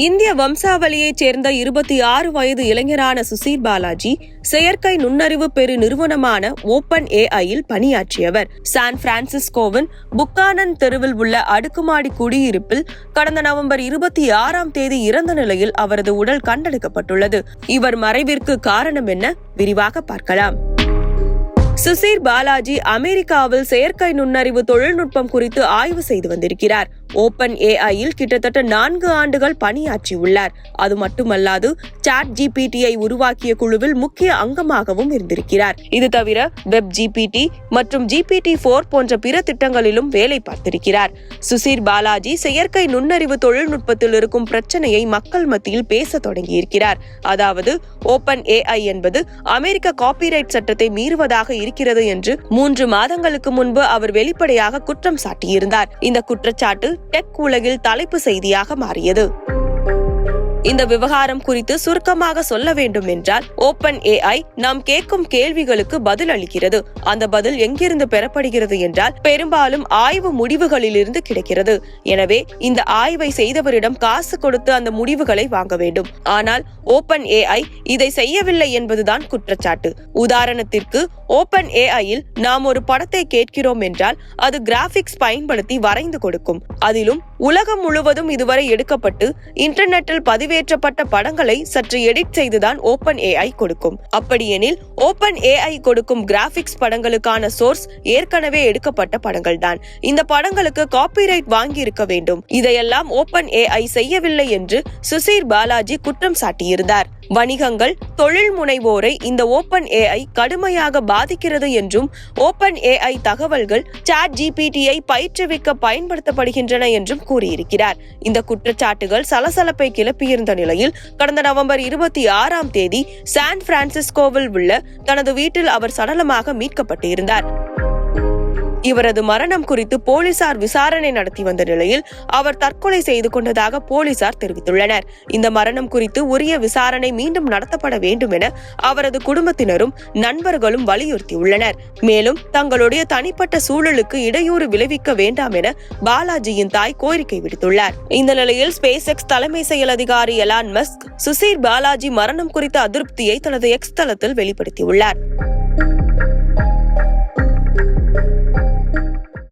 இந்திய வம்சாவளியைச் சேர்ந்த 26 வயது இளைஞரான சுசீர் பாலாஜி செயற்கை நுண்ணறிவு பெரு நிறுவனமான ஓபன் ஏஐயில் பணியாற்றியவர். சான் பிரான்சிஸ்கோவின் புக்கானன் தெருவில் உள்ள அடுக்குமாடி குடியிருப்பில் கடந்த நவம்பர் 26ஆம் தேதி இறந்த நிலையில் அவரது உடல் கண்டெடுக்கப்பட்டுள்ளது. இவர் மறைவிற்கு காரணம் என்ன? விரிவாக பார்க்கலாம். சுசீர் பாலாஜி அமெரிக்காவில் செயற்கை நுண்ணறிவு தொழில்நுட்பம் குறித்து ஆய்வு செய்து வந்திருக்கிறார். ஓபன் ஏஐயில் கிட்டத்தட்ட 4 ஆண்டுகள் பணியாற்றியுள்ளார். அது மட்டுமல்லாது சாட் ஜிபிடியை உருவாக்கிய குழுவில் முக்கிய அங்கமாகவும் இருந்திருக்கிறார். இது தவிர வெப் ஜிபிடி மற்றும் GPT-4 போன்ற பிற திட்டங்களிலும் வேலை பார்த்திருக்கிறார். சுசீர் பாலாஜி செயற்கை நுண்ணறிவு தொழில்நுட்பத்தில் இருக்கும் பிரச்சனையை மக்கள் மத்தியில் பேச தொடங்கியிருக்கிறார். அதாவது ஓபன் ஏஐ என்பது அமெரிக்க காப்பிரைட் சட்டத்தை மீறுவதாக இருக்கிறது என்று 3 மாதங்களுக்கு முன்பு அவர் வெளிப்படையாக குற்றம் சாட்டியிருந்தார். இந்த குற்றச்சாட்டு டெக் உலகில் தலைப்பு செய்தியாக மாறியது. இந்த விவகாரம் குறித்து சுருக்கமாக சொல்ல வேண்டும் என்றால், ஓபன் ஏஐ நாம் கேட்கும் கேள்விகளுக்கு பதில் அளிக்கிறது. அந்த பதில் எங்கிருந்து பெறப்படுகிறது என்றால் பெரும்பாலும் ஆய்வு முடிவுகளிலிருந்து கிடைக்கிறது. எனவே இந்த ஆய்வை செய்தவரிடம் காசு கொடுத்து அந்த முடிவுகளை வாங்க வேண்டும். ஆனால் ஓபன் ஏஐ இதை செய்யவில்லை என்பதுதான் குற்றச்சாட்டு. உதாரணத்திற்கு ஓபன் ஏஐயில் நாம் ஒரு படத்தை கேட்கிறோம் என்றால் அது கிராபிக்ஸ் பயன்படுத்தி வரைந்து கொடுக்கும். அதிலும் உலகம் முழுவதும் இதுவரை எடுக்கப்பட்டு இன்டர்நெட்டில் பதிவேற்றப்பட்ட படங்களை சற்று எடிட் செய்துதான் ஓபன் ஏஐ கொடுக்கும். அப்படியெனில் ஓபன் ஏஐ கொடுக்கும் கிராபிக்ஸ் படங்களுக்கான சோர்ஸ் ஏற்கனவே எடுக்கப்பட்ட படங்கள் தான். இந்த படங்களுக்கு காப்பிரைட் வாங்கி இருக்க வேண்டும். இதையெல்லாம் ஓபன் ஏஐ செய்யவில்லை என்று சுசீர் பாலாஜி குற்றம் சாட்டியிருந்தார். வணிகங்கள், தொழில் முனைவோரை இந்த ஓபன் ஏஐ கடுமையாக பாதிக்கிறது என்றும், ஓபன் ஏஐ தகவல்கள் சாட் ஜிபிடியை பயிற்றுவிக்க பயன்படுத்தப்படுகின்றன என்றும் கூறியிருக்கிறார். இந்த குற்றச்சாட்டுகள் சலசலப்பை கிளப்பியிருந்த நிலையில் கடந்த நவம்பர் 26ஆம் தேதி சான் பிரான்சிஸ்கோவில் உள்ள தனது வீட்டில் அவர் சடலமாக மீட்கப்பட்டிருந்தார். இவரது மரணம் குறித்து போலீசார் விசாரணை நடத்தி வந்த நிலையில் அவர் தற்கொலை செய்து கொண்டதாக போலீசார் தெரிவித்துள்ளனர். இந்த மரணம் குறித்து உரிய விசாரணை மீண்டும் நடத்தப்பட வேண்டும் என அவரது குடும்பத்தினரும் நண்பர்களும் வலியுறுத்தியுள்ளனர். மேலும் தங்களுடைய தனிப்பட்ட சூழலுக்கு இடையூறு விளைவிக்க வேண்டாம் என பாலாஜியின் தாய் கோரிக்கை விடுத்துள்ளார். இந்த நிலையில் ஸ்பேஸ் எக்ஸ் தலைமை செயல் அதிகாரி எலான் மஸ்க் சுசீர் பாலாஜி மரணம் குறித்த அதிருப்தியை தனது எக்ஸ் தளத்தில் வெளிப்படுத்தியுள்ளார்.